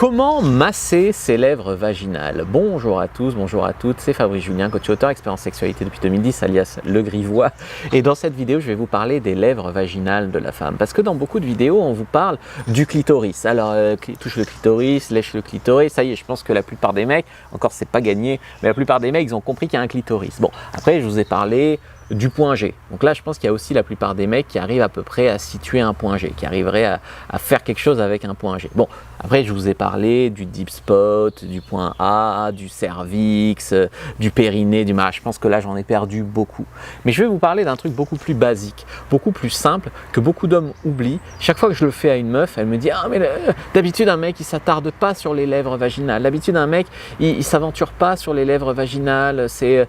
Comment masser ses lèvres vaginales? Bonjour à tous, bonjour à toutes, c'est Fabrice Julien, coach auteur, expert en sexualité depuis 2010, alias Le Grivois. Et dans cette vidéo, je vais vous parler des lèvres vaginales de la femme. Parce que dans beaucoup de vidéos, on vous parle du clitoris. Alors, touche le clitoris, lèche le clitoris, ça y est, je pense que la plupart des mecs, encore c'est pas gagné, mais la plupart des mecs, ils ont compris qu'il y a un clitoris. Bon, après, je vous ai parlé du point G. Donc là, je pense qu'il y a aussi la plupart des mecs qui arrivent à peu près à situer un point G, qui arriveraient à faire quelque chose avec un point G. Bon, après, je vous ai parlé du deep spot, du point A, du cervix, du périnée, du mât. Je pense que là, j'en ai perdu beaucoup. Mais je vais vous parler d'un truc beaucoup plus basique, beaucoup plus simple, que beaucoup d'hommes oublient. Chaque fois que je le fais à une meuf, elle me dit « Ah, mais d'habitude, un mec, il s'attarde pas sur les lèvres vaginales. D'habitude, un mec, il s'aventure pas sur les lèvres vaginales. C'est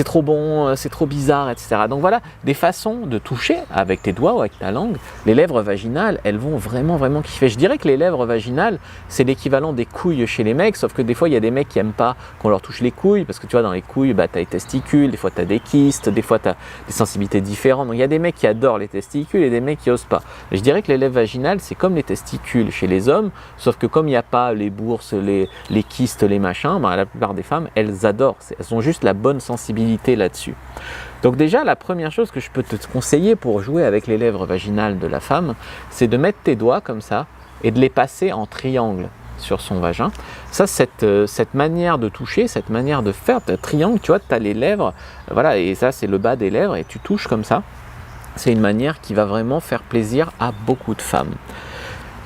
trop bon, c'est trop bizarre, etc. » Donc voilà, des façons de toucher avec tes doigts ou avec ta langue. Les lèvres vaginales, elles vont vraiment kiffer. Je dirais que les lèvres vaginales, c'est l'équivalent des couilles chez les mecs, sauf que des fois, il y a des mecs qui n'aiment pas qu'on leur touche les couilles, parce que tu vois, dans les couilles, tu as les testicules, des fois, tu as des kystes, des fois, tu as des sensibilités différentes. Donc, il y a des mecs qui adorent les testicules et des mecs qui n'osent pas. Et je dirais que les lèvres vaginales, c'est comme les testicules chez les hommes, sauf que comme il n'y a pas les bourses, les kystes, les machins, la plupart des femmes, elles adorent. Elles ont juste la bonne sensibilité là-dessus. Donc déjà, la première chose que je peux te conseiller pour jouer avec les lèvres vaginales de la femme, c'est de mettre tes doigts comme ça et de les passer en triangle sur son vagin. Ça, cette manière de toucher, cette manière de faire, triangle, tu vois, tu as les lèvres, voilà, et ça c'est le bas des lèvres et tu touches comme ça. C'est une manière qui va vraiment faire plaisir à beaucoup de femmes.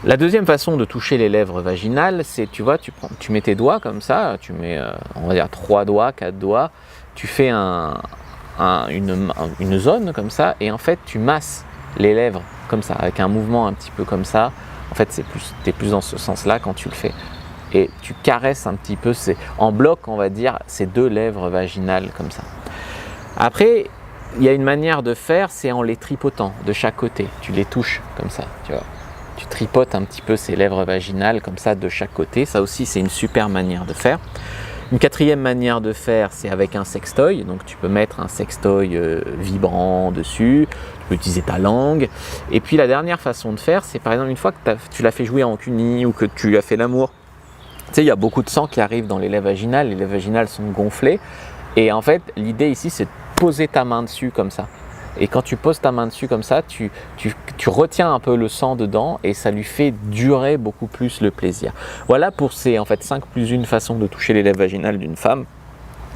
La deuxième façon de toucher les lèvres vaginales, c'est, tu vois, tu mets tes doigts comme ça, tu mets, on va dire 3 doigts, 4 doigts, tu fais une zone comme ça et en fait tu masses les lèvres comme ça, avec un mouvement un petit peu comme ça. En fait, t'es plus dans ce sens-là quand tu le fais. Et tu caresses un petit peu, en bloc, on va dire, ces 2 lèvres vaginales comme ça. Après, il y a une manière de faire, c'est en les tripotant de chaque côté. Tu les touches comme ça, tu vois. Tu tripotes un petit peu ces lèvres vaginales comme ça de chaque côté. Ça aussi, c'est une super manière de faire. Une quatrième manière de faire, c'est avec un sextoy. Donc tu peux mettre un sextoy vibrant dessus, tu peux utiliser ta langue. Et puis la dernière façon de faire, c'est par exemple une fois que tu l'as fait jouer en cuni ou que tu as fait l'amour. Tu sais, il y a beaucoup de sang qui arrive dans les lèvres vaginales. Les lèvres vaginales sont gonflées. Et en fait, l'idée ici, c'est de poser ta main dessus comme ça. Et quand tu poses ta main dessus comme ça, tu retiens un peu le sang dedans et ça lui fait durer beaucoup plus le plaisir. Voilà pour ces en fait 5 plus 1 façons de toucher les lèvres vaginales d'une femme.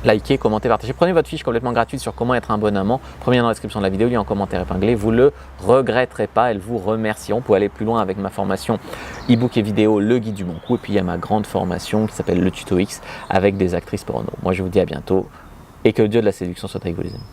Likez, commentez, partagez. Prenez votre fiche complètement gratuite sur comment être un bon amant. Premier dans la description de la vidéo, lien en commentaire épinglé. Vous le regretterez pas, elles vous remercieront. Vous pouvez aller plus loin avec ma formation e-book et vidéo, le guide du bon coup. Et puis il y a ma grande formation qui s'appelle le Tuto X avec des actrices porno. Moi je vous dis à bientôt et que le dieu de la séduction soit avec vous les amis.